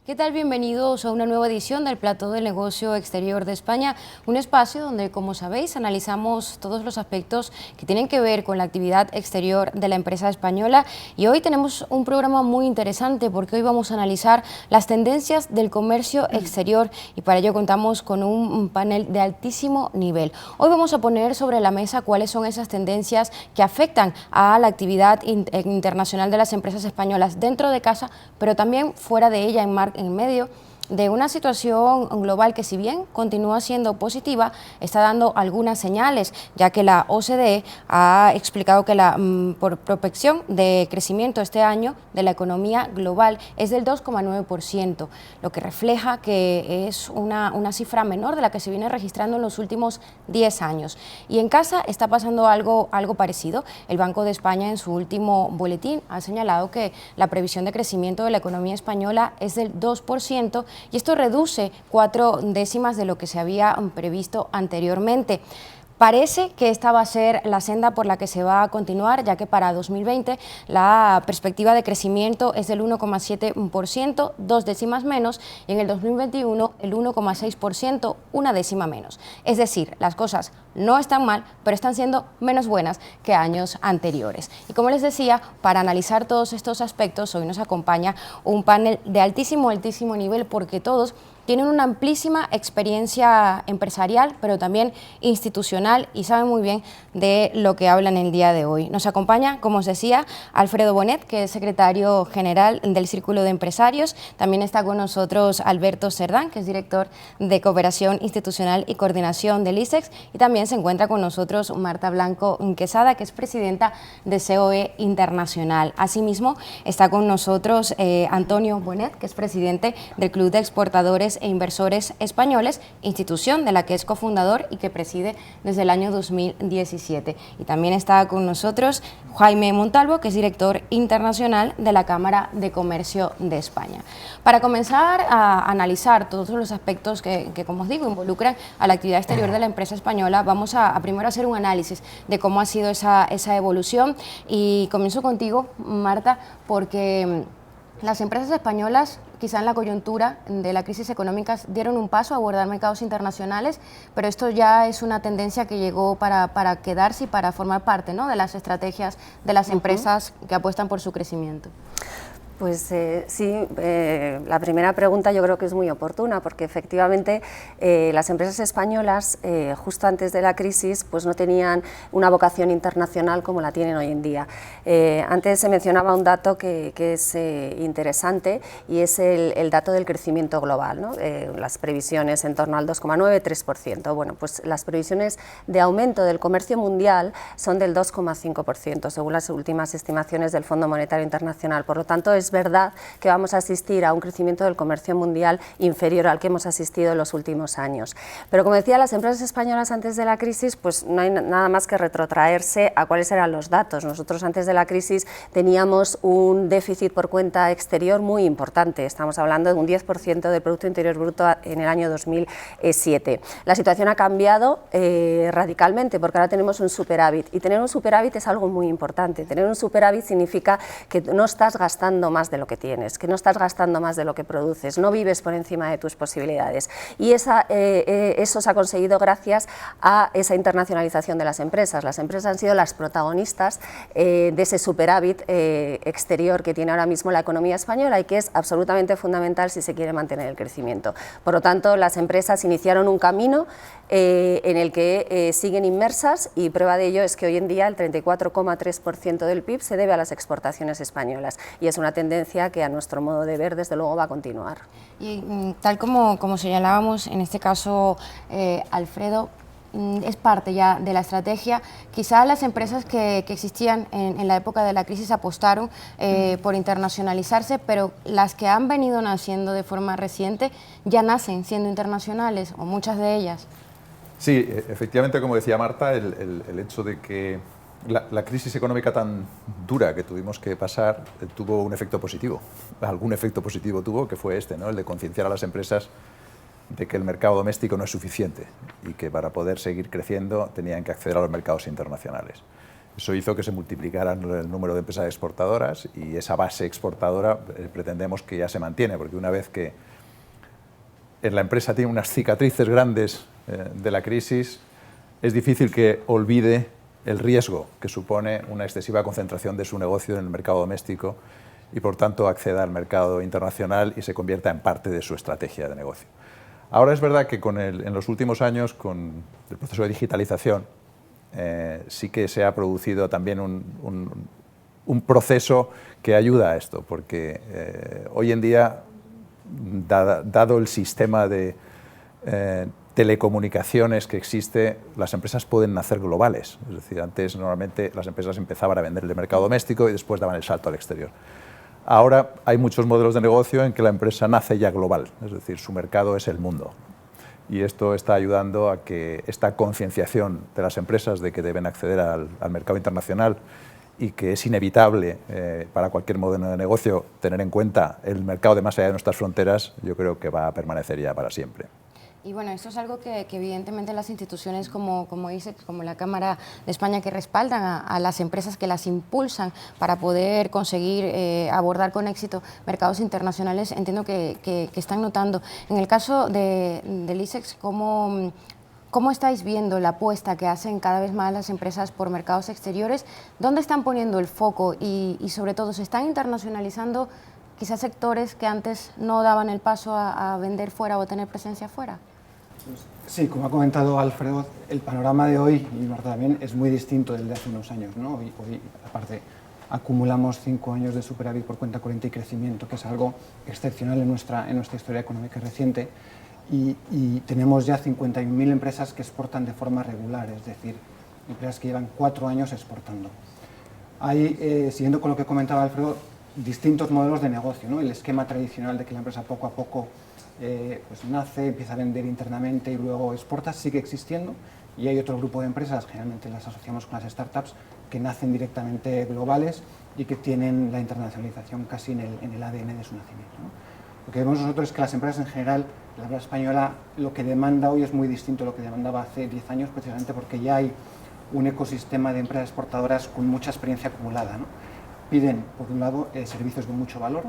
¿Qué tal? Bienvenidos a una nueva edición del Plató del Negocio Exterior de España, un espacio donde, como sabéis, analizamos todos los aspectos que tienen que ver con la actividad exterior de la empresa española. Y hoy tenemos un programa muy interesante porque hoy vamos a analizar las tendencias del comercio exterior y para ello contamos con un panel de altísimo nivel. Hoy vamos a poner sobre la mesa cuáles son esas tendencias que afectan a la actividad internacional de las empresas españolas dentro de casa, pero también fuera de ella, en medio de una situación global que, si bien continúa siendo positiva, está dando algunas señales, ya que la OCDE ha explicado que la prospección de crecimiento este año de la economía global es del 2,9%, lo que refleja que es una cifra menor de la que se viene registrando en los últimos 10 años. Y en casa está pasando algo parecido. El Banco de España, en su último boletín, ha señalado que la previsión de crecimiento de la economía española es del 2%, y esto reduce 4 décimas de lo que se había previsto anteriormente. Parece que esta va a ser la senda por la que se va a continuar, ya que para 2020 la perspectiva de crecimiento es del 1,7%, 2 décimas menos, y en el 2021 el 1,6%, 1 décima menos. Es decir, las cosas no están mal, pero están siendo menos buenas que años anteriores. Y como les decía, para analizar todos estos aspectos, hoy nos acompaña un panel de altísimo nivel, porque todos tienen una amplísima experiencia empresarial, pero también institucional, y saben muy bien de lo que hablan el día de hoy. Nos acompaña, como os decía, Alfredo Bonet, que es secretario general del Círculo de Empresarios. También está con nosotros Alberto Cerdán, que es director de Cooperación Institucional y Coordinación del ICEX. Y también se encuentra con nosotros Marta Blanco Quesada, que es presidenta de COE Internacional. Asimismo, está con nosotros Antonio Bonet, que es presidente del Club de Exportadores e Inversores Españoles, institución de la que es cofundador y que preside desde el año 2017. Y también está con nosotros Jaime Montalvo, que es director internacional de la Cámara de Comercio de España. Para comenzar a analizar todos los aspectos que, como os digo, involucran a la actividad exterior de la empresa española, vamos a primero hacer un análisis de cómo ha sido esa evolución. Y comienzo contigo, Marta, porque las empresas españolas, quizá en la coyuntura de la crisis económica, dieron un paso a abordar mercados internacionales, pero esto ya es una tendencia que llegó para quedarse y para formar parte, ¿no?, de las estrategias de las empresas que apuestan por su crecimiento. Pues sí, la primera pregunta yo creo que es muy oportuna, porque efectivamente las empresas españolas justo antes de la crisis pues no tenían una vocación internacional como la tienen hoy en día. Antes se mencionaba un dato que es interesante, y es el dato del crecimiento global, ¿no? Las previsiones en torno al 2,9-3%. Bueno, pues las previsiones de aumento del comercio mundial son del 2,5%, según las últimas estimaciones del Fondo Monetario Internacional. Por lo tanto, es verdad que vamos a asistir a un crecimiento del comercio mundial inferior al que hemos asistido en los últimos años. Pero, como decía, las empresas españolas antes de la crisis, pues no hay nada más que retrotraerse a cuáles eran los datos. Nosotros antes de la crisis teníamos un déficit por cuenta exterior muy importante. Estamos hablando de un 10% del Producto Interior Bruto en el año 2007. La situación ha cambiado radicalmente, porque ahora tenemos un superávit, y tener un superávit es algo muy importante. Tener un superávit significa que no estás gastando más de lo que tienes, que no estás gastando más de lo que produces, no vives por encima de tus posibilidades, y eso se ha conseguido gracias a esa internacionalización de las empresas. Las empresas han sido las protagonistas de ese superávit exterior que tiene ahora mismo la economía española, y que es absolutamente fundamental si se quiere mantener el crecimiento. Por lo tanto, las empresas iniciaron un camino en el que siguen inmersas, y prueba de ello es que hoy en día el 34,3% del PIB se debe a las exportaciones españolas, y es una tendencia que, a nuestro modo de ver, desde luego va a continuar. Y tal como señalábamos, en este caso, Alfredo, es parte ya de la estrategia. Quizá las empresas que existían en la época de la crisis apostaron por internacionalizarse, pero las que han venido naciendo de forma reciente ya nacen siendo internacionales, o muchas de ellas. Sí, efectivamente, como decía Marta, el hecho de que la crisis económica tan dura que tuvimos que pasar tuvo un efecto positivo. Algún efecto positivo tuvo, que fue este, ¿no?, el de concienciar a las empresas de que el mercado doméstico no es suficiente y que para poder seguir creciendo tenían que acceder a los mercados internacionales. Eso hizo que se multiplicaran el número de empresas exportadoras y esa base exportadora pretendemos que ya se mantiene, porque una vez que la empresa tiene unas cicatrices grandes de la crisis, es difícil que olvide el riesgo que supone una excesiva concentración de su negocio en el mercado doméstico y, por tanto, acceda al mercado internacional y se convierta en parte de su estrategia de negocio. Ahora es verdad que en los últimos años, con el proceso de digitalización, sí que se ha producido también un proceso que ayuda a esto, porque hoy en día, dado el sistema de telecomunicaciones que existe, las empresas pueden nacer globales. Es decir, antes normalmente las empresas empezaban a vender en el mercado doméstico y después daban el salto al exterior. Ahora hay muchos modelos de negocio en que la empresa nace ya global, es decir, su mercado es el mundo. Y esto está ayudando a que esta concienciación de las empresas de que deben acceder al mercado internacional y que es inevitable para cualquier modelo de negocio tener en cuenta el mercado de más allá de nuestras fronteras, yo creo que va a permanecer ya para siempre. Y bueno, esto es algo que evidentemente las instituciones como ISEX, como la Cámara de España, que respaldan a las empresas, que las impulsan para poder conseguir abordar con éxito mercados internacionales, entiendo que están notando. En el caso del ISEX, ¿cómo estáis viendo la apuesta que hacen cada vez más las empresas por mercados exteriores? ¿Dónde están poniendo el foco y sobre todo se están internacionalizando quizás sectores que antes no daban el paso a vender fuera o a tener presencia fuera? Sí, como ha comentado Alfredo, el panorama de hoy, y Marta también, es muy distinto del de hace unos años, ¿no? Hoy, aparte, acumulamos 5 años de superávit por cuenta corriente y crecimiento, que es algo excepcional en nuestra historia económica reciente, y tenemos ya 51.000 empresas que exportan de forma regular, es decir, empresas que llevan 4 años exportando. Hay, siguiendo con lo que comentaba Alfredo, distintos modelos de negocio, ¿no? El esquema tradicional de que la empresa poco a poco pues nace, empieza a vender internamente y luego exporta, sigue existiendo, y hay otro grupo de empresas, generalmente las asociamos con las startups, que nacen directamente globales y que tienen la internacionalización casi en el ADN de su nacimiento, ¿no? Lo que vemos nosotros es que las empresas en general, la empresa española, lo que demanda hoy es muy distinto a lo que demandaba hace 10 años, precisamente porque ya hay un ecosistema de empresas exportadoras con mucha experiencia acumulada, ¿no? Piden, por un lado, servicios de mucho valor,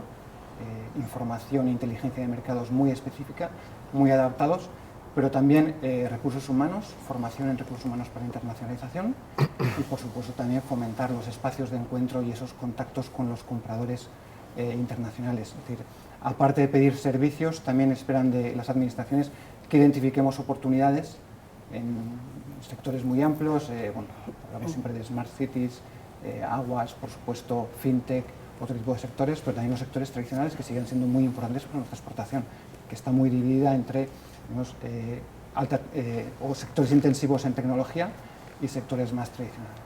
información e inteligencia de mercados muy específica, muy adaptados, pero también recursos humanos, formación en recursos humanos para internacionalización y, por supuesto, también fomentar los espacios de encuentro y esos contactos con los compradores internacionales. Es decir, aparte de pedir servicios, también esperan de las administraciones que identifiquemos oportunidades en sectores muy amplios, bueno, hablamos siempre de Smart Cities, aguas, por supuesto, fintech, otro tipo de sectores, pero también los sectores tradicionales que siguen siendo muy importantes para nuestra exportación, que está muy dividida entre o sectores intensivos en tecnología y sectores más tradicionales.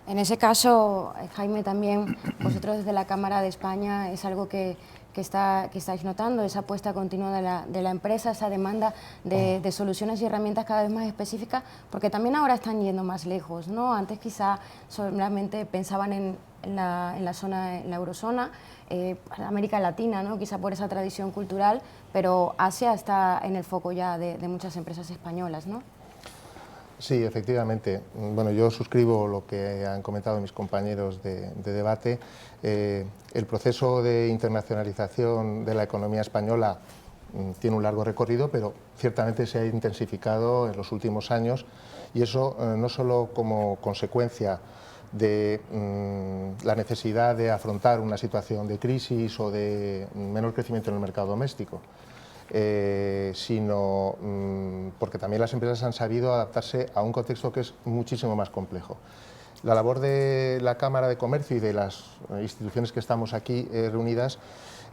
En ese caso, Jaime, también vosotros desde la Cámara de España es algo que estáis notando, esa apuesta continua de la empresa, esa demanda de soluciones y herramientas cada vez más específicas, porque también ahora están yendo más lejos, ¿no? Antes quizá solamente pensaban en la zona, en la eurozona, América Latina, ¿no? Quizá por esa tradición cultural, pero Asia está en el foco ya de muchas empresas españolas, ¿no? Sí, efectivamente. Bueno, yo suscribo lo que han comentado mis compañeros de debate. El proceso de internacionalización de la economía española tiene un largo recorrido, pero ciertamente se ha intensificado en los últimos años, y eso no solo como consecuencia de la necesidad de afrontar una situación de crisis o de menor crecimiento en el mercado doméstico, sino porque también las empresas han sabido adaptarse a un contexto que es muchísimo más complejo. La labor de la Cámara de Comercio y de las instituciones que estamos aquí reunidas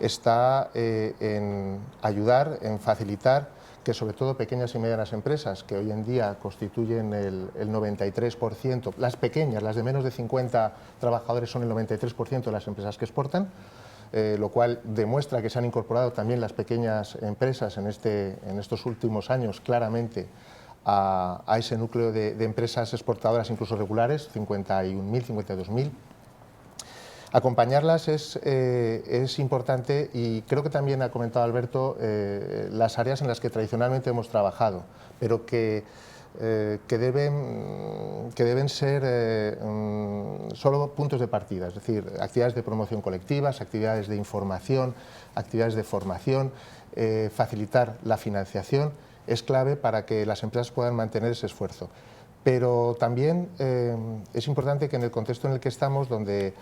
está en ayudar, en facilitar que sobre todo pequeñas y medianas empresas, que hoy en día constituyen el 93%, las pequeñas, las de menos de 50 trabajadores, son el 93% de las empresas que exportan, lo cual demuestra que se han incorporado también las pequeñas empresas en estos últimos años claramente a ese núcleo de empresas exportadoras incluso regulares, 51.000, 52.000. Acompañarlas es importante, y creo que también ha comentado Alberto las áreas en las que tradicionalmente hemos trabajado, pero que que deben ser solo puntos de partida, es decir, actividades de promoción colectivas, actividades de información, actividades de formación, facilitar la financiación es clave para que las empresas puedan mantener ese esfuerzo. Pero también es importante que en el contexto en el que estamos, donde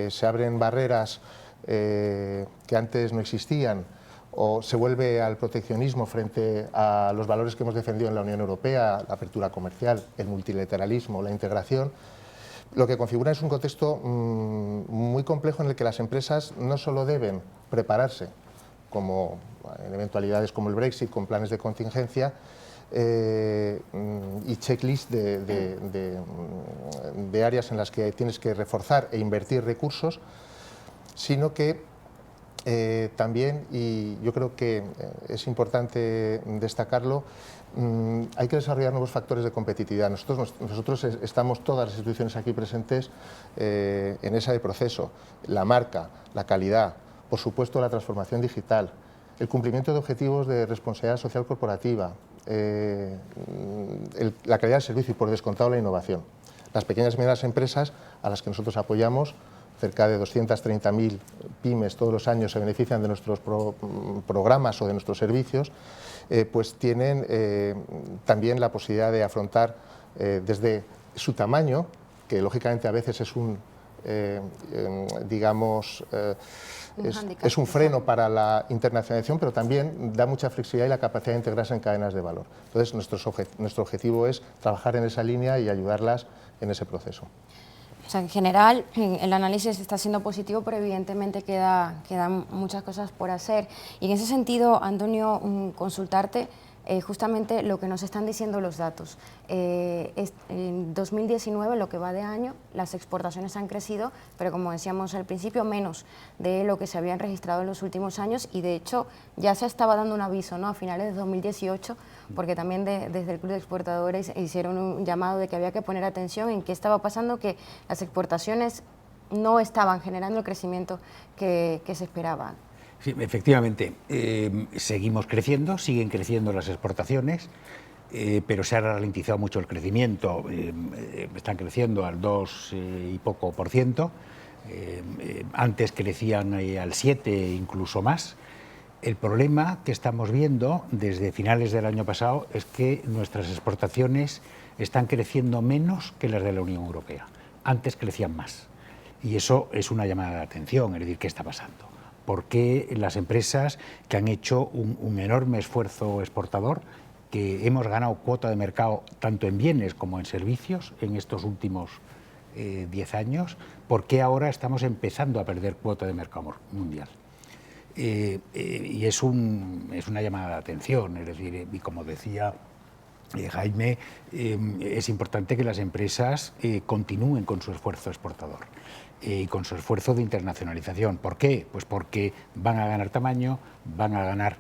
se abren barreras que antes no existían, o se vuelve al proteccionismo frente a los valores que hemos defendido en la Unión Europea, la apertura comercial, el multilateralismo, la integración, lo que configura es un contexto muy complejo en el que las empresas no solo deben prepararse como en eventualidades como el Brexit, con planes de contingencia y checklist de áreas en las que tienes que reforzar e invertir recursos, sino que también, y yo creo que es importante destacarlo, hay que desarrollar nuevos factores de competitividad. Nosotros estamos, todas las instituciones aquí presentes, en ese proceso. La marca, la calidad, por supuesto la transformación digital, el cumplimiento de objetivos de responsabilidad social corporativa, la calidad del servicio y, por descontado, la innovación. Las pequeñas y medianas empresas a las que nosotros apoyamos, cerca de 230.000 pymes todos los años se benefician de nuestros programas o de nuestros servicios, pues tienen también la posibilidad de afrontar desde su tamaño, que lógicamente a veces es un, digamos, es un freno para la internacionalización, pero también da mucha flexibilidad y la capacidad de integrarse en cadenas de valor. Entonces, nuestro objetivo es trabajar en esa línea y ayudarlas en ese proceso. O sea, en general, el análisis está siendo positivo, pero evidentemente quedan muchas cosas por hacer. Y en ese sentido, Antonio, consultarte justamente lo que nos están diciendo los datos. En 2019, lo que va de año, las exportaciones han crecido, pero como decíamos al principio, menos de lo que se habían registrado en los últimos años, y de hecho ya se estaba dando un aviso, ¿no?, a finales de 2018, porque también desde el Club de Exportadores hicieron un llamado de que había que poner atención en qué estaba pasando, que las exportaciones no estaban generando el crecimiento que se esperaba. Sí, efectivamente, seguimos creciendo, siguen creciendo las exportaciones, pero se ha ralentizado mucho el crecimiento, están creciendo al 2 y poco por ciento, antes crecían al 7, incluso más. El problema que estamos viendo desde finales del año pasado es que nuestras exportaciones están creciendo menos que las de la Unión Europea. Antes crecían más, y eso es una llamada de atención, es decir, ¿qué está pasando? ¿Por qué las empresas que han hecho un enorme esfuerzo exportador, que hemos ganado cuota de mercado tanto en bienes como en servicios en estos últimos 10 años, por qué ahora estamos empezando a perder cuota de mercado mundial? Y es una llamada de atención, es decir, y como decía Jaime, es importante que las empresas continúen con su esfuerzo exportador y con su esfuerzo de internacionalización. ¿Por qué? Pues porque van a ganar tamaño, van a ganar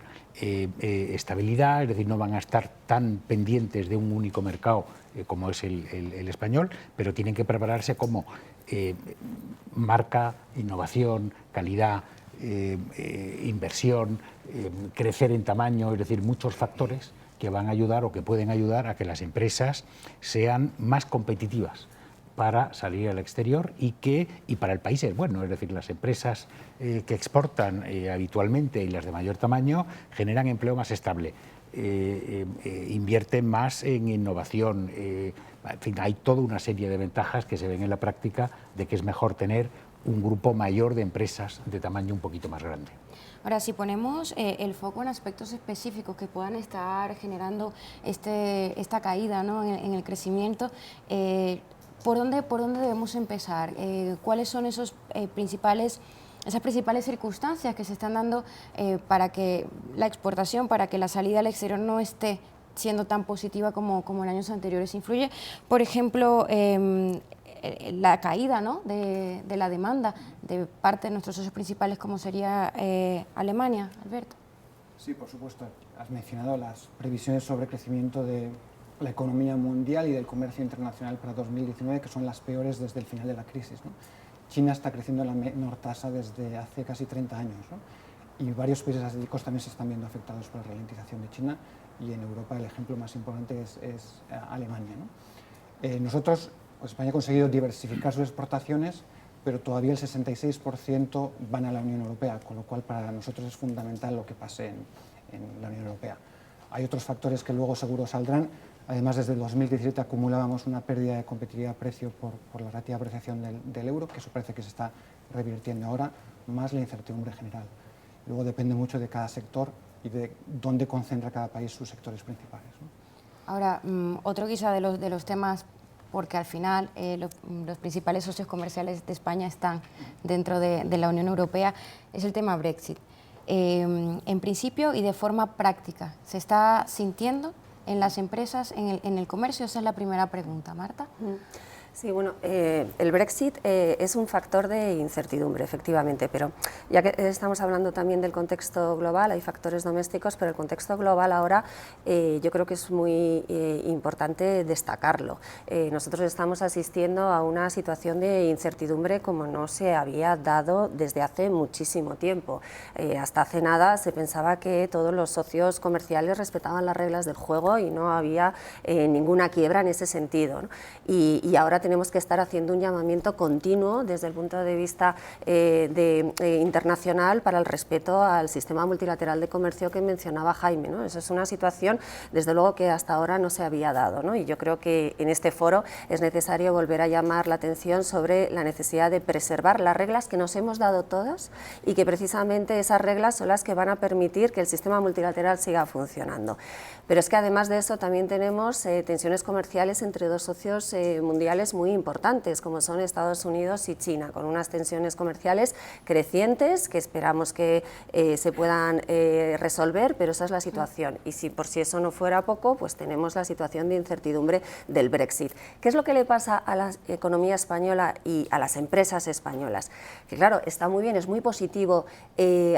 estabilidad, es decir, no van a estar tan pendientes de un único mercado como es el español, pero tienen que prepararse como marca, innovación, calidad, inversión, crecer en tamaño, es decir, muchos factores que van a ayudar o que pueden ayudar a que las empresas sean más competitivas para salir al exterior y para el país es bueno, es decir, las empresas que exportan habitualmente y las de mayor tamaño generan empleo más estable, invierten más en innovación, en fin, hay toda una serie de ventajas que se ven en la práctica de que es mejor tener un grupo mayor de empresas de tamaño un poquito más grande. Ahora, si ponemos el foco en aspectos específicos que puedan estar generando esta caída, ¿no?, en el crecimiento, ¿por dónde debemos empezar? ¿Cuáles son esas principales circunstancias que se están dando para que la exportación, para que la salida al exterior no esté siendo tan positiva como en años anteriores? ¿Influye, por ejemplo, la caída, ¿no?, de la demanda de parte de nuestros socios principales, como sería Alemania, Alberto? Sí, por supuesto. Has mencionado las previsiones sobre crecimiento de la economía mundial y del comercio internacional para 2019, que son las peores desde el final de la crisis, ¿no? China está creciendo a la menor tasa desde hace casi 30 años, ¿no? Y varios países asiáticos también se están viendo afectados por la ralentización de China, y en Europa el ejemplo más importante es Alemania, ¿no? Nosotros, pues España ha conseguido diversificar sus exportaciones, pero todavía el 66% van a la Unión Europea, con lo cual para nosotros es fundamental lo que pase en la Unión Europea. Hay otros factores que luego seguro saldrán. Además, desde el 2017 acumulábamos una pérdida de competitividad de precio por la relativa apreciación del euro, que eso parece que se está revirtiendo ahora, más la incertidumbre general. Luego depende mucho de cada sector y de dónde concentra cada país sus sectores principales, ¿no? Ahora, otro quizá de los temas, porque al final los principales socios comerciales de España están dentro de la Unión Europea, es el tema Brexit. En principio y de forma práctica, ¿se está sintiendo en las empresas, en el comercio? Esa es la primera pregunta, Marta. Sí, bueno, el Brexit es un factor de incertidumbre, efectivamente, pero ya que estamos hablando también del contexto global, hay factores domésticos, pero el contexto global ahora yo creo que es muy importante destacarlo. Nosotros estamos asistiendo a una situación de incertidumbre como no se había dado desde hace muchísimo tiempo. Hasta hace nada se pensaba que todos los socios comerciales respetaban las reglas del juego y no había ninguna quiebra en ese sentido, ¿no? Y ahora tenemos que estar haciendo un llamamiento continuo desde el punto de vista internacional para el respeto al sistema multilateral de comercio que mencionaba Jaime, ¿no? Esa es una situación, desde luego, que hasta ahora no se había dado, ¿no? Y yo creo que en este foro es necesario volver a llamar la atención sobre la necesidad de preservar las reglas que nos hemos dado todas y que precisamente esas reglas son las que van a permitir que el sistema multilateral siga funcionando. Pero es que además de eso también tenemos tensiones comerciales entre dos socios mundiales muy importantes, como son Estados Unidos y China, con unas tensiones comerciales crecientes que esperamos que se puedan resolver, pero esa es la situación. Y si por si eso no fuera poco, pues tenemos la situación de incertidumbre del Brexit. ¿Qué es lo que le pasa a la economía española y a las empresas españolas? Que claro, está muy bien, es muy positivo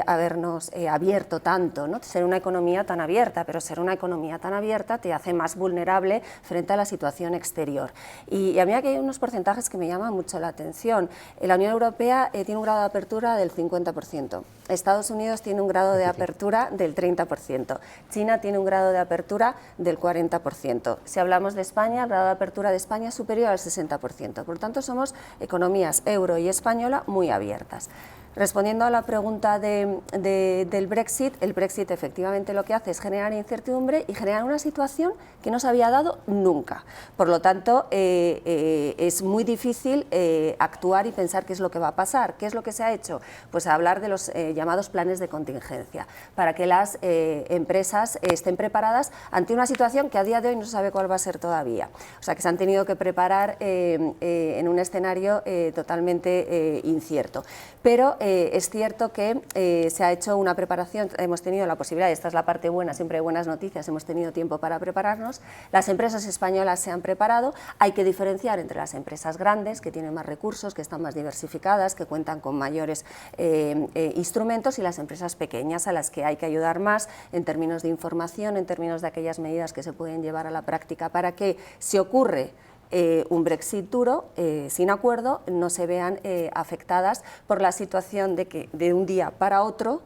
habernos abierto tanto, ¿no? Ser una economía tan abierta, pero ser una economía tan abierta te hace más vulnerable frente a la situación exterior. Y a mí aquí hay unos porcentajes que me llaman mucho la atención. La Unión Europea tiene un grado de apertura del 50%, Estados Unidos tiene un grado de apertura del 30%, China tiene un grado de apertura del 40%. Si hablamos de España, el grado de apertura de España es superior al 60%. Por lo tanto, somos economías euro y española muy abiertas. Respondiendo a la pregunta del Brexit, el Brexit efectivamente lo que hace es generar incertidumbre y generar una situación que no se había dado nunca. Por lo tanto, es muy difícil actuar y pensar qué es lo que va a pasar. ¿Qué es lo que se ha hecho? Pues hablar de los llamados planes de contingencia, para que las empresas estén preparadas ante una situación que a día de hoy no se sabe cuál va a ser todavía. O sea, que se han tenido que preparar en un escenario totalmente incierto. Pero es cierto que se ha hecho una preparación, hemos tenido la posibilidad, y esta es la parte buena, siempre hay buenas noticias, hemos tenido tiempo para prepararnos, las empresas españolas se han preparado, hay que diferenciar entre las empresas grandes, que tienen más recursos, que están más diversificadas, que cuentan con mayores instrumentos, y las empresas pequeñas, a las que hay que ayudar más en términos de información, en términos de aquellas medidas que se pueden llevar a la práctica para que, si ocurre un Brexit duro, sin acuerdo, no se vean afectadas por la situación de que de un día para otro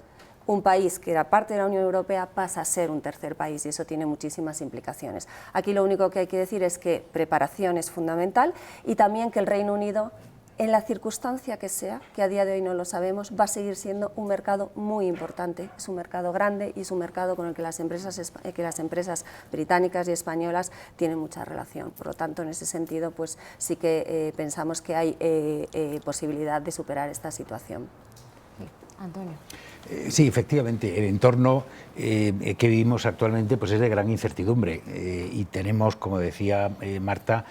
un país que era parte de la Unión Europea pasa a ser un tercer país, y eso tiene muchísimas implicaciones. Aquí lo único que hay que decir es que preparación es fundamental, y también que el Reino Unido, en la circunstancia que sea, que a día de hoy no lo sabemos, va a seguir siendo un mercado muy importante, es un mercado grande y es un mercado con el que las empresas británicas y españolas tienen mucha relación. Por lo tanto, en ese sentido, pues sí que pensamos que hay posibilidad de superar esta situación. Antonio. Sí, efectivamente, el entorno que vivimos actualmente pues es de gran incertidumbre y tenemos, como decía Marta,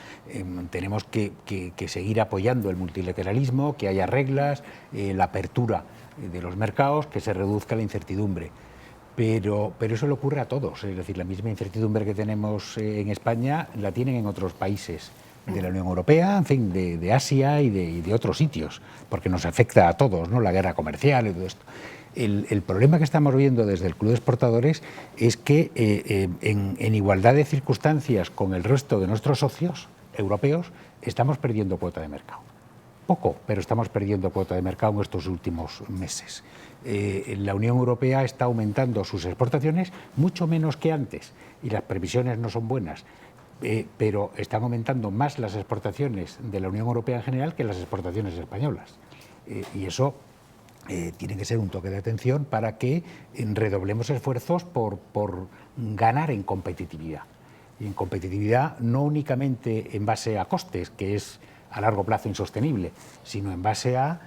tenemos que seguir apoyando el multilateralismo, que haya reglas, la apertura de los mercados, que se reduzca la incertidumbre. Pero eso le ocurre a todos, es decir, la misma incertidumbre que tenemos en España la tienen en otros países de la Unión Europea, en fin, de Asia y de otros sitios, porque nos afecta a todos, ¿no? La guerra comercial y todo esto. El problema que estamos viendo desde el Club de Exportadores es que en igualdad de circunstancias con el resto de nuestros socios europeos estamos perdiendo cuota de mercado. poco, pero estamos perdiendo cuota de mercado en estos últimos meses. La Unión Europea está aumentando sus exportaciones mucho menos que antes y las previsiones no son buenas, pero están aumentando más las exportaciones de la Unión Europea en general que las exportaciones españolas. Y eso tiene que ser un toque de atención para que redoblemos esfuerzos por ganar en competitividad. Y en competitividad no únicamente en base a costes, que es a largo plazo insostenible, sino en base a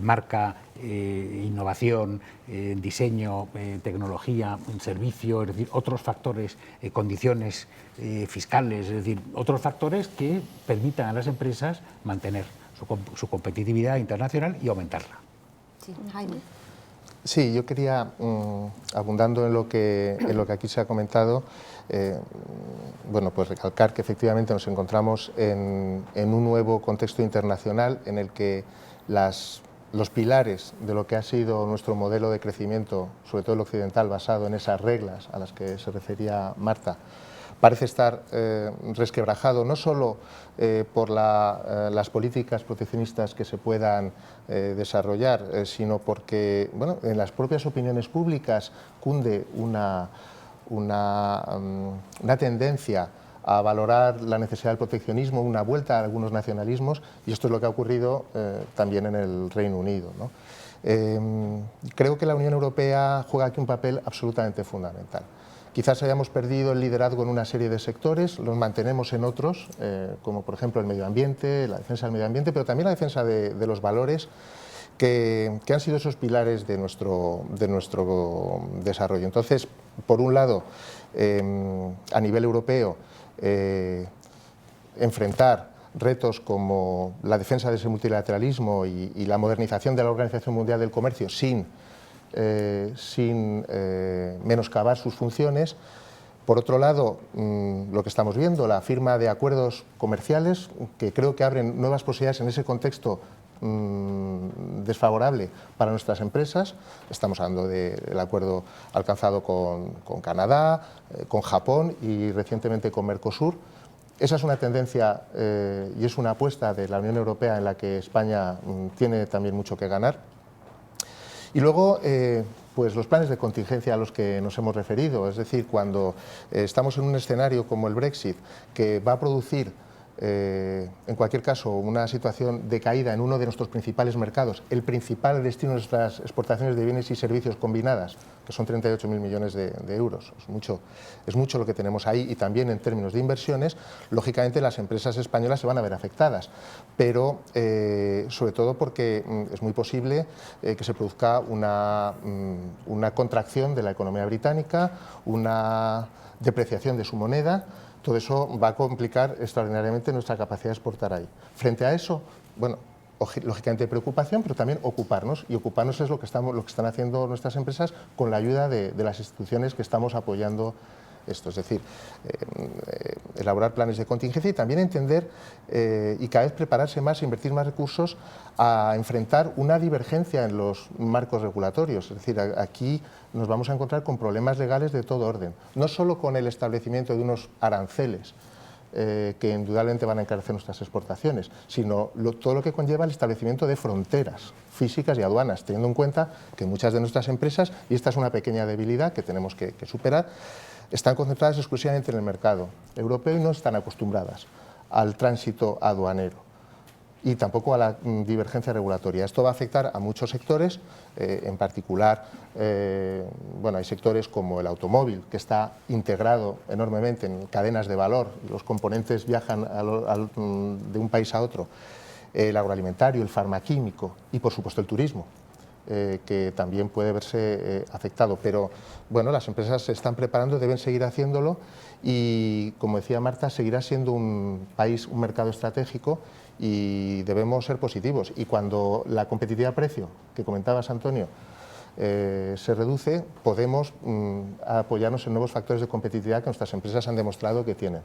marca, innovación, diseño, tecnología, servicio, es decir, otros factores, condiciones fiscales, es decir, otros factores que permitan a las empresas mantener su competitividad internacional y aumentarla. Sí, Jaime. Sí, yo quería, abundando en lo que aquí se ha comentado, bueno, pues recalcar que efectivamente nos encontramos en un nuevo contexto internacional en el que los pilares de lo que ha sido nuestro modelo de crecimiento, sobre todo el occidental, basado en esas reglas a las que se refería Marta, parece estar resquebrajado no solo por las políticas proteccionistas que se puedan desarrollar, sino porque, bueno, en las propias opiniones públicas cunde una tendencia a valorar la necesidad del proteccionismo, una vuelta a algunos nacionalismos, y esto es lo que ha ocurrido también en el Reino Unido, ¿no? Creo que la Unión Europea juega aquí un papel absolutamente fundamental. Quizás hayamos perdido el liderazgo en una serie de sectores, los mantenemos en otros, como por ejemplo el medio ambiente, la defensa del medio ambiente, pero también la defensa de los valores que han sido esos pilares de nuestro desarrollo. Entonces, por un lado, a nivel europeo, enfrentar retos como la defensa de ese multilateralismo y la modernización de la Organización Mundial del Comercio sin menoscabar sus funciones. Por otro lado, lo que estamos viendo, la firma de acuerdos comerciales que creo que abren nuevas posibilidades en ese contexto desfavorable para nuestras empresas. Estamos hablando del acuerdo alcanzado con Canadá, con Japón y recientemente con Mercosur. Esa es una tendencia y es una apuesta de la Unión Europea en la que España tiene también mucho que ganar. Y luego, pues los planes de contingencia a los que nos hemos referido, es decir, cuando estamos en un escenario como el Brexit, que va a producir en cualquier caso una situación de caída en uno de nuestros principales mercados, el principal destino de nuestras exportaciones de bienes y servicios combinadas, que son 38.000 millones de euros, es mucho lo que tenemos ahí, y también en términos de inversiones, lógicamente las empresas españolas se van a ver afectadas, pero sobre todo porque es muy posible que se produzca una contracción de la economía británica, una depreciación de su moneda. Todo eso va a complicar extraordinariamente nuestra capacidad de exportar ahí. Frente a eso, bueno, lógicamente preocupación, pero también ocuparnos, y ocuparnos es lo que están haciendo nuestras empresas con la ayuda de las instituciones que estamos apoyando esto, es decir, elaborar planes de contingencia y también entender y cada vez prepararse más e invertir más recursos a enfrentar una divergencia en los marcos regulatorios. Es decir, aquí nos vamos a encontrar con problemas legales de todo orden, no solo con el establecimiento de unos aranceles que indudablemente van a encarecer nuestras exportaciones, sino todo lo que conlleva el establecimiento de fronteras físicas y aduanas, teniendo en cuenta que muchas de nuestras empresas, y esta es una pequeña debilidad que tenemos que superar, están concentradas exclusivamente en el mercado europeo y no están acostumbradas al tránsito aduanero y tampoco a la divergencia regulatoria. Esto va a afectar a muchos sectores, en particular, bueno, hay sectores como el automóvil, que está integrado enormemente en cadenas de valor, los componentes viajan de un país a otro, el agroalimentario, el farmaquímico y, por supuesto, el turismo, que también puede verse afectado, pero bueno, las empresas se están preparando, deben seguir haciéndolo y, como decía Marta, seguirá siendo un país, un mercado estratégico y debemos ser positivos. Y cuando la competitividad precio, que comentabas, Antonio, se reduce, podemos apoyarnos en nuevos factores de competitividad que nuestras empresas han demostrado que tienen.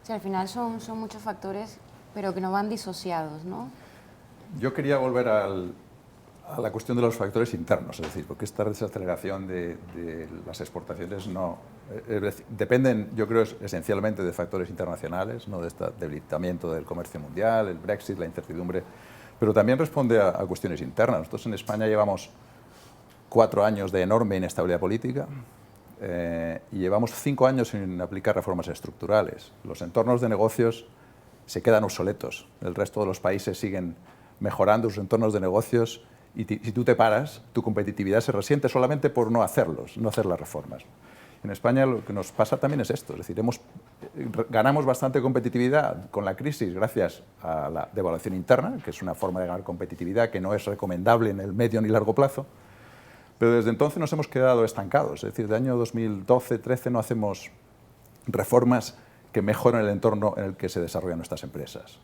Sí, al final son muchos factores, pero que no van disociados, ¿no? Yo quería volver a la cuestión de los factores internos, es decir, porque esta desaceleración de las exportaciones dependen, yo creo, esencialmente de factores internacionales, no de este debilitamiento del comercio mundial, el Brexit, la incertidumbre pero también responde a cuestiones internas. Nosotros en España llevamos 4 años de enorme inestabilidad política y llevamos 5 años sin aplicar reformas estructurales. Los entornos de negocios se quedan obsoletos. El resto de los países siguen mejorando sus entornos de negocios y si tú te paras, tu competitividad se resiente solamente por no hacerlos, no hacer las reformas. En España lo que nos pasa también es esto, es decir, ganamos bastante competitividad con la crisis gracias a la devaluación interna, que es una forma de ganar competitividad que no es recomendable en el medio ni largo plazo, pero desde entonces nos hemos quedado estancados, es decir, del año 2012-13 no hacemos reformas que mejoren el entorno en el que se desarrollan nuestras empresas,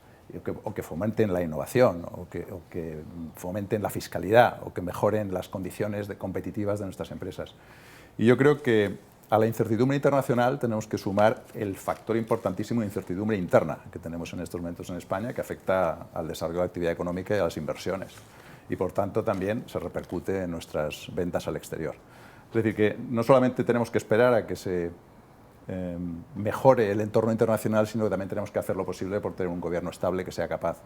o que fomenten la innovación, o que fomenten la fiscalidad, o que mejoren las condiciones competitivas de nuestras empresas. Y yo creo que a la incertidumbre internacional tenemos que sumar el factor importantísimo de incertidumbre interna que tenemos en estos momentos en España, que afecta al desarrollo de la actividad económica y a las inversiones. Y por tanto también se repercute en nuestras ventas al exterior. Es decir, que no solamente tenemos que esperar a que se mejore el entorno internacional, sino que también tenemos que hacer lo posible por tener un gobierno estable que sea capaz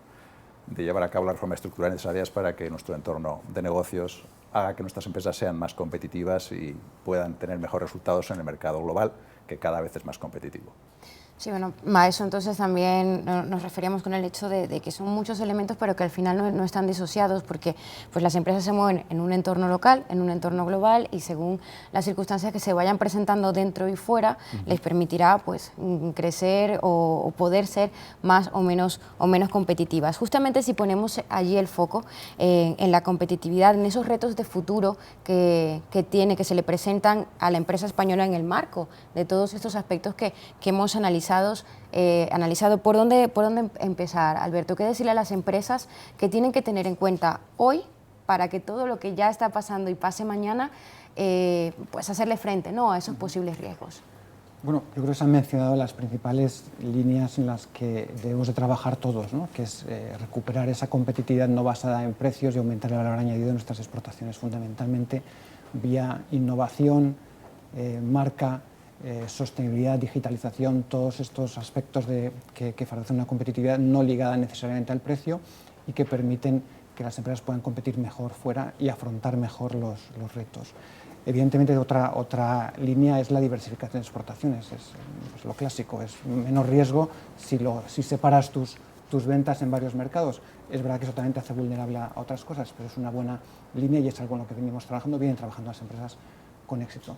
de llevar a cabo las reformas estructurales necesarias para que nuestro entorno de negocios haga que nuestras empresas sean más competitivas y puedan tener mejores resultados en el mercado global, que cada vez es más competitivo. Sí, bueno, a eso entonces también nos referíamos con el hecho de que son muchos elementos, pero que al final no están disociados, porque pues las empresas se mueven en un entorno local, en un entorno global, y según las circunstancias que se vayan presentando dentro y fuera, les permitirá pues crecer o poder ser más o menos competitivas. Justamente si ponemos allí el foco en la competitividad, en esos retos de futuro que se le presentan a la empresa española en el marco de todos estos aspectos que hemos analizado, ¿por dónde empezar, Alberto? ¿Qué decirle a las empresas que tienen que tener en cuenta hoy para que todo lo que ya está pasando y pase mañana, pues hacerle frente, ¿no?, a esos posibles riesgos? Bueno, yo creo que se han mencionado las principales líneas en las que debemos de trabajar todos, ¿no?, que es recuperar esa competitividad no basada en precios y aumentar el valor añadido de nuestras exportaciones, fundamentalmente vía innovación, marca, sostenibilidad, digitalización, todos estos aspectos que favorecen una competitividad no ligada necesariamente al precio y que permiten que las empresas puedan competir mejor fuera y afrontar mejor los retos. Evidentemente, otra línea es la diversificación de exportaciones, es lo clásico, es menos riesgo si separas tus ventas en varios mercados. Es verdad que eso también te hace vulnerable a otras cosas, pero es una buena línea y es algo en lo que venimos trabajando, vienen trabajando las empresas con éxito.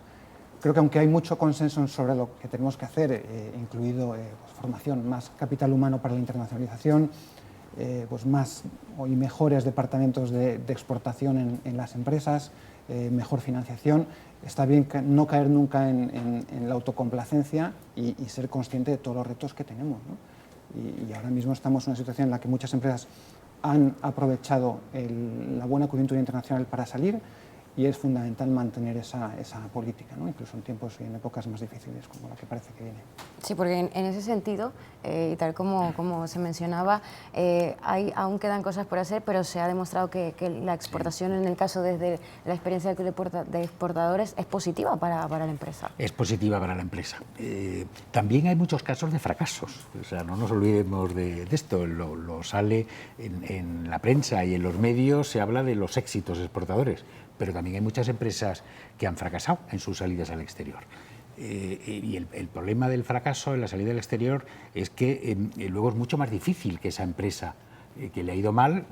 Creo que aunque hay mucho consenso sobre lo que tenemos que hacer, incluido pues, formación, más capital humano para la internacionalización, pues más y mejores departamentos de exportación en las empresas, mejor financiación, está bien no caer nunca en la autocomplacencia y ser consciente de todos los retos que tenemos, ¿no? Y ahora mismo estamos en una situación en la que muchas empresas han aprovechado la buena coyuntura internacional para salir, y es fundamental mantener esa política, ¿no?, incluso en tiempos y en épocas más difíciles como la que parece que viene. Sí, porque en ese sentido, y tal como se mencionaba, aún quedan cosas por hacer, pero se ha demostrado que la exportación, en el caso desde la experiencia de exportadores, es positiva para la empresa. Es positiva para la empresa. También hay muchos casos de fracasos, o sea, no nos olvidemos de esto, lo sale en la prensa y en los medios, se habla de los éxitos exportadores, pero también hay muchas empresas que han fracasado en sus salidas al exterior. Y el problema del fracaso en la salida al exterior es que luego es mucho más difícil que esa empresa que le ha ido mal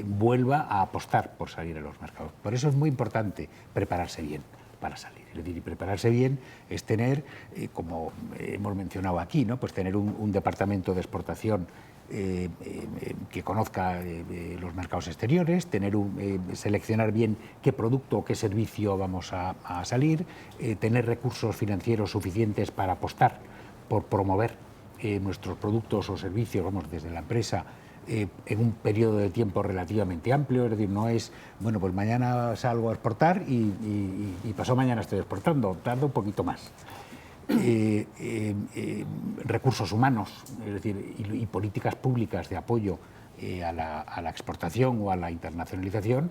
vuelva a apostar por salir a los mercados. Por eso es muy importante prepararse bien para salir. Es decir, y prepararse bien es tener, como hemos mencionado aquí, ¿no?, pues tener un departamento de exportación que conozca los mercados exteriores, seleccionar bien qué producto o qué servicio vamos a salir, tener recursos financieros suficientes para apostar por promover nuestros productos o servicios, vamos, desde la empresa, en un periodo de tiempo relativamente amplio. Es decir, no es, bueno, pues mañana salgo a exportar y pasado mañana estoy exportando, tardo un poquito más. Recursos humanos, es decir, y políticas públicas de apoyo a la exportación o a la internacionalización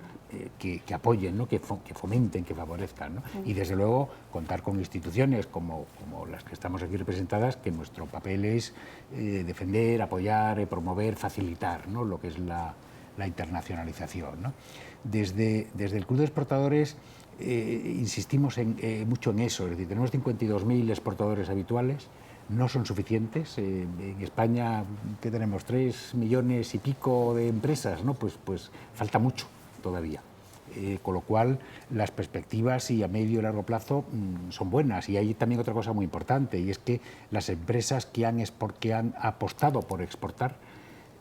que apoyen, ¿no?, que fomenten, que favorezcan, ¿no? Y desde luego contar con instituciones como las que estamos aquí representadas, que nuestro papel es defender, apoyar, promover, facilitar, ¿no?, lo que es la la internacionalización, ¿no? Desde el Club de Exportadores insistimos mucho en eso, es decir, tenemos 52.000 exportadores habituales, no son suficientes. En España, ¿qué tenemos? 3 millones y pico de empresas, ¿no? Pues falta mucho todavía. Con lo cual, las perspectivas y a medio y largo plazo son buenas. Y hay también otra cosa muy importante, y es que las empresas que han apostado por exportar,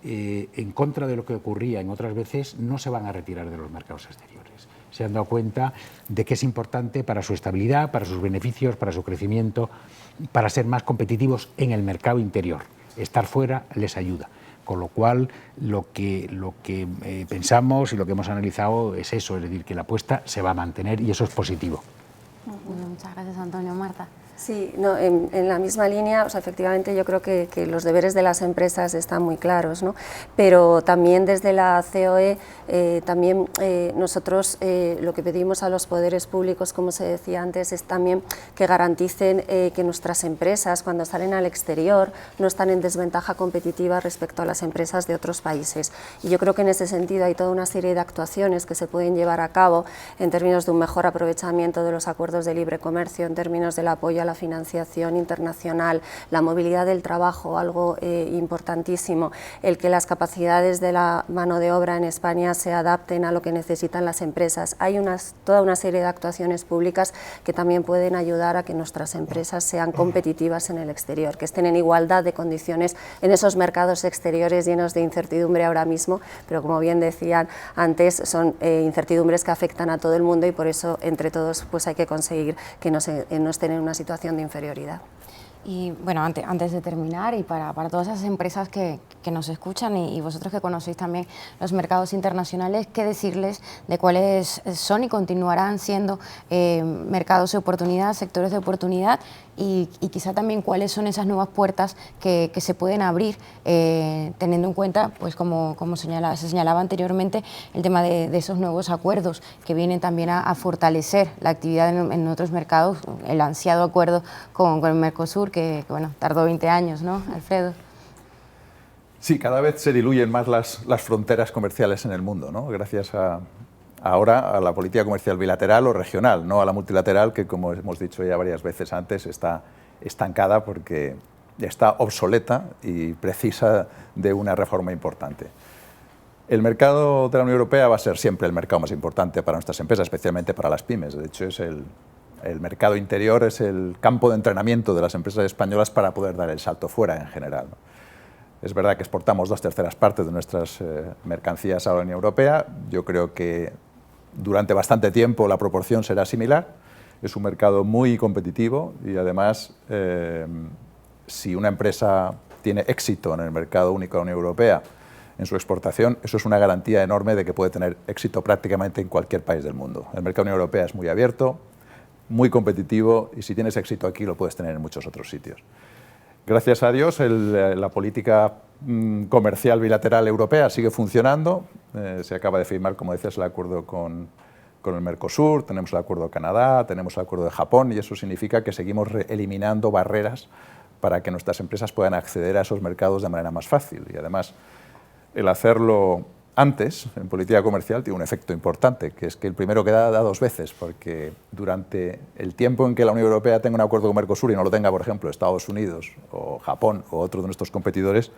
en contra de lo que ocurría en otras veces, no se van a retirar de los mercados exteriores. Se han dado cuenta de que es importante para su estabilidad, para sus beneficios, para su crecimiento, para ser más competitivos en el mercado interior. Estar fuera les ayuda. Con lo cual, lo que pensamos y lo que hemos analizado es eso, es decir, que la apuesta se va a mantener y eso es positivo. Muchas gracias, Antonio. Marta. Sí, no, en la misma línea, o sea, efectivamente yo creo que los deberes de las empresas están muy claros, ¿no? Pero también desde la COE, nosotros lo que pedimos a los poderes públicos, como se decía antes, es también que garanticen que nuestras empresas, cuando salen al exterior, no están en desventaja competitiva respecto a las empresas de otros países. Y yo creo que en ese sentido hay toda una serie de actuaciones que se pueden llevar a cabo en términos de un mejor aprovechamiento de los acuerdos de libre comercio, en términos del apoyo a la financiación internacional, la movilidad del trabajo, algo importantísimo, el que las capacidades de la mano de obra en España se adapten a lo que necesitan las empresas. Hay toda una serie de actuaciones públicas que también pueden ayudar a que nuestras empresas sean competitivas en el exterior, que estén en igualdad de condiciones en esos mercados exteriores llenos de incertidumbre ahora mismo, pero como bien decían antes, son incertidumbres que afectan a todo el mundo y por eso entre todos pues hay que conseguir que no estén en una situación de inferioridad. Y bueno, antes de terminar, y para todas esas empresas que nos escuchan y vosotros que conocéis también los mercados internacionales, ¿qué decirles de cuáles son y continuarán siendo mercados de oportunidad, sectores de oportunidad y quizá también cuáles son esas nuevas puertas que se pueden abrir teniendo en cuenta, pues como se señalaba anteriormente, el tema de esos nuevos acuerdos que vienen también a fortalecer la actividad en otros mercados, el ansiado acuerdo con el Mercosur, que bueno, tardó 20 años, ¿no, Alfredo? Sí, cada vez se diluyen más las fronteras comerciales en el mundo, ¿no? Gracias ahora a la política comercial bilateral o regional, no a la multilateral, que como hemos dicho ya varias veces antes, está estancada porque está obsoleta y precisa de una reforma importante. El mercado de la Unión Europea va a ser siempre el mercado más importante para nuestras empresas, especialmente para las pymes. De hecho, el mercado interior es el campo de entrenamiento de las empresas españolas para poder dar el salto fuera en general, ¿no? Es verdad que exportamos 2/3 partes de nuestras mercancías a la Unión Europea. Yo creo que durante bastante tiempo la proporción será similar. Es un mercado muy competitivo y además, si una empresa tiene éxito en el mercado único de la Unión Europea en su exportación, eso es una garantía enorme de que puede tener éxito prácticamente en cualquier país del mundo. El mercado de la Unión Europea es muy abierto, muy competitivo y si tienes éxito aquí lo puedes tener en muchos otros sitios. Gracias a Dios, la política comercial bilateral europea sigue funcionando. Se acaba de firmar, como decías, el acuerdo con el Mercosur, tenemos el acuerdo de Canadá, tenemos el acuerdo de Japón y eso significa que seguimos eliminando barreras para que nuestras empresas puedan acceder a esos mercados de manera más fácil. Y además, el hacerlo antes, en política comercial, tiene un efecto importante, que es que el primero que da dos veces, porque durante el tiempo en que la Unión Europea tenga un acuerdo con Mercosur y no lo tenga, por ejemplo, Estados Unidos o Japón o otro de nuestros competidores,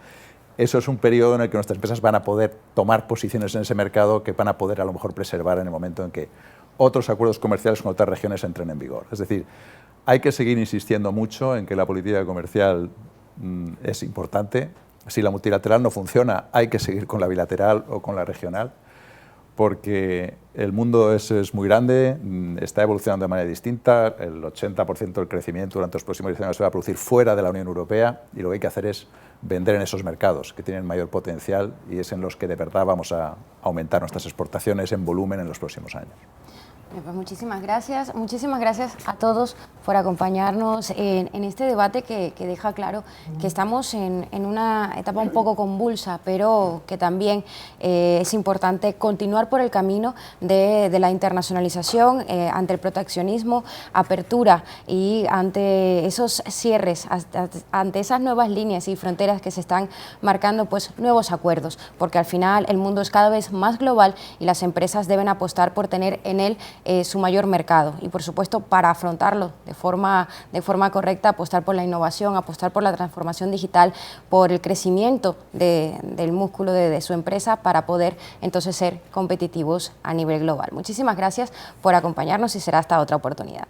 eso es un periodo en el que nuestras empresas van a poder tomar posiciones en ese mercado que van a poder a lo mejor preservar en el momento en que otros acuerdos comerciales con otras regiones entren en vigor. Es decir, hay que seguir insistiendo mucho en que la política comercial es importante. Si la multilateral no funciona, hay que seguir con la bilateral o con la regional, porque el mundo es muy grande, está evolucionando de manera distinta, el 80% del crecimiento durante los próximos 10 años se va a producir fuera de la Unión Europea y lo que hay que hacer es vender en esos mercados que tienen mayor potencial y es en los que de verdad vamos a aumentar nuestras exportaciones en volumen en los próximos años. Pues muchísimas gracias a todos por acompañarnos en este debate que deja claro que estamos en una etapa un poco convulsa, pero que también es importante continuar por el camino de la internacionalización, ante el proteccionismo, apertura y ante esos cierres, ante esas nuevas líneas y fronteras que se están marcando, pues nuevos acuerdos, porque al final el mundo es cada vez más global y las empresas deben apostar por tener en él su mayor mercado y, por supuesto, para afrontarlo de forma correcta, apostar por la innovación, apostar por la transformación digital, por el crecimiento del músculo de su empresa para poder entonces ser competitivos a nivel global. Muchísimas gracias por acompañarnos y será hasta otra oportunidad.